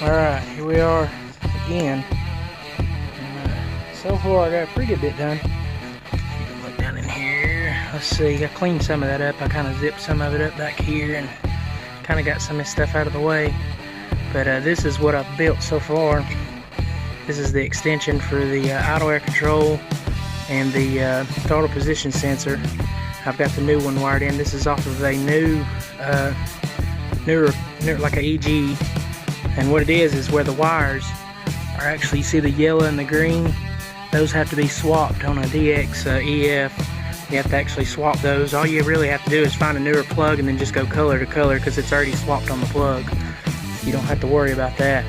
Alright, here we are again. And, so far I got a pretty good bit done. Look down in here. Let's see, I cleaned some of that up. I kind of zipped some of it up back here and kind of got some of this stuff out of the way. But this is what I've built so far. This is the extension for the idle air control and the throttle position sensor. I've got the new one wired in. This is off of a newer like a EG. And what it is where the wires are actually, you see the yellow and the green? Those have to be swapped on a DX EF. You have to actually swap those. All you really have to do is find a newer plug and then just go color to color because it's already swapped on the plug. You don't have to worry about that.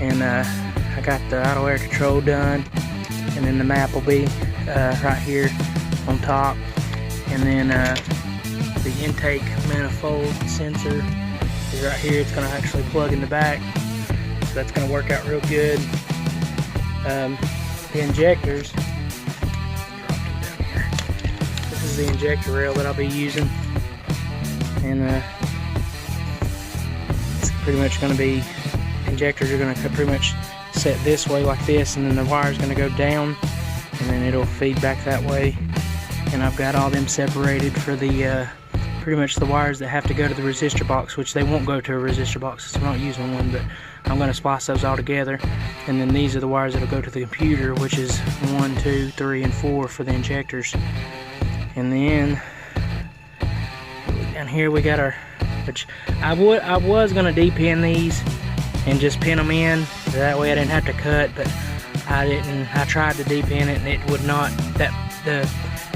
And I got the idle air control done. And then the map will be right here on top. And then the intake manifold sensor is right here. It's going to actually plug in the back, so that's going to work out real good. The injectors, this is the injector rail that I'll be using, and it's pretty much going to be, injectors are going to pretty much set this way like this, and then the wire is going to go down, and then it'll feed back that way. And I've got all them separated for the pretty much the wires that have to go to the resistor box, which they won't go to a resistor box, so I'm not using one, but I'm going to splice those all together. And then these are the wires that will go to the computer, which is 1, 2, 3, and 4 for the injectors. And then down here we got our, which I was going to D-pin these and just pin them in, that way I didn't have to cut, but I didn't. I tried to D-pin it and it would not, the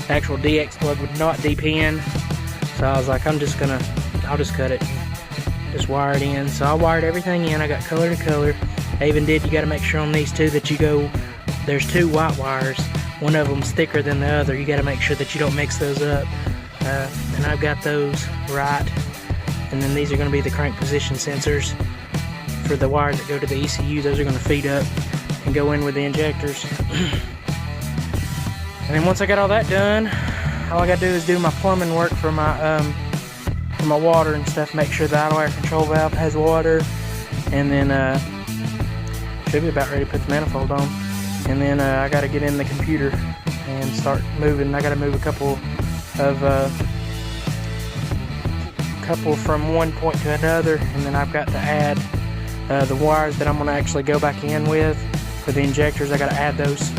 actual DX plug would not D-pin. So I was like, I'll just cut it, just wire it in. So I wired everything in. I got color to color. I even did, you got to make sure on these two that you go, there's two white wires. One of them's thicker than the other. You got to make sure that you don't mix those up. And I've got those right. And then these are going to be the crank position sensors for the wires that go to the ECU. Those are going to feed up and go in with the injectors. And then once I got all that done, all I gotta do is do my plumbing work for my water and stuff. Make sure the idle air control valve has water, and then should be about ready to put the manifold on. And then I gotta get in the computer and start moving. I gotta move a couple from one point to another, and then I've got to add the wires that I'm gonna actually go back in with for the injectors. I gotta add those,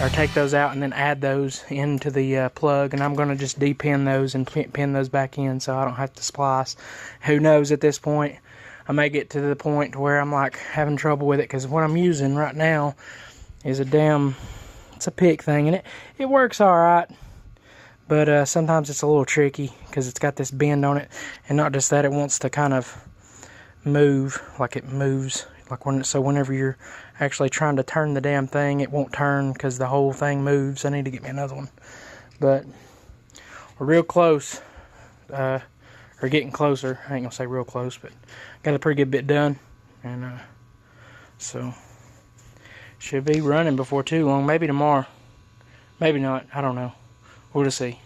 or take those out and then add those into the plug, and I'm going to just D-pin those and pin those back in so I don't have to splice. Who knows, at this point I may get to the point where I'm like having trouble with it, because what I'm using right now is it's a pick thing, and it works alright, but sometimes it's a little tricky because it's got this bend on it, and not just that, it wants to kind of move, like it moves, like whenever you're actually trying to turn the damn thing, it won't turn because the whole thing moves. I need to get me another one, but we're real close, or getting closer. I ain't gonna say real close, but got a pretty good bit done, and so should be running before too long. Maybe tomorrow, maybe not, I don't know, we'll just see.